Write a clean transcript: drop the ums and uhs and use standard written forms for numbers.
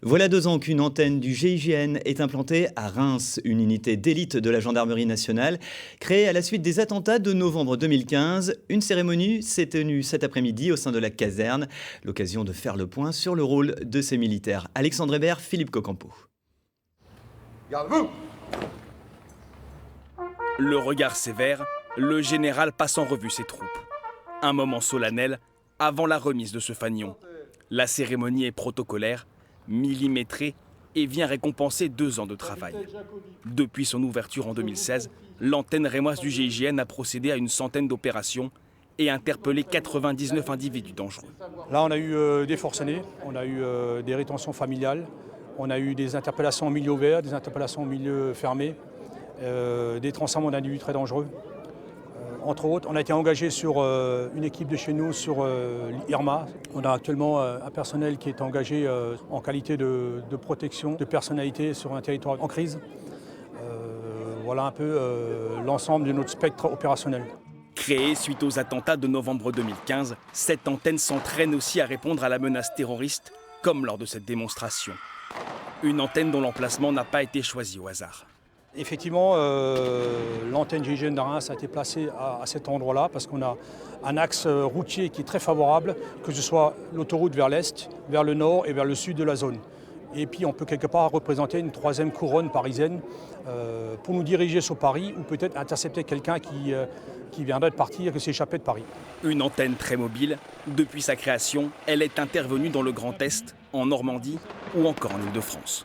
Voilà 2 ans qu'une antenne du GIGN est implantée à Reims, une unité d'élite de la gendarmerie nationale. Créée à la suite des attentats de novembre 2015, une cérémonie s'est tenue cet après-midi au sein de la caserne. L'occasion de faire le point sur le rôle de ces militaires. Alexandre Hébert, Philippe Cocampo. Garde-vous! Le regard sévère, le général passe en revue ses troupes. Un moment solennel avant la remise de ce fanion. La cérémonie est protocolaire, millimétrée et vient récompenser 2 ans de travail. Depuis son ouverture en 2016, l'antenne rémoise du GIGN a procédé à une centaine d'opérations et interpellé 99 individus dangereux. Là, on a eu des forcenés, on a eu des rétentions familiales, on a eu des interpellations en milieu ouvert, des interpellations en milieu fermé, des transformations d'individus très dangereux. Entre autres, on a été engagé sur une équipe de chez nous sur l'IRMA. On a actuellement un personnel qui est engagé en qualité de protection de personnalité sur un territoire en crise. Voilà un peu l'ensemble de notre spectre opérationnel. Créée suite aux attentats de novembre 2015, cette antenne s'entraîne aussi à répondre à la menace terroriste, comme lors de cette démonstration. Une antenne dont l'emplacement n'a pas été choisi au hasard. Effectivement, l'antenne GIGN de Reims a été placée à cet endroit-là parce qu'on a un axe routier qui est très favorable, que ce soit l'autoroute vers l'est, vers le nord et vers le sud de la zone. Et puis on peut quelque part représenter une 3e couronne parisienne pour nous diriger sur Paris ou peut-être intercepter quelqu'un qui viendrait de partir, qui s'échappait de Paris. Une antenne très mobile. Depuis sa création, elle est intervenue dans le Grand Est, en Normandie ou encore en Île-de-France.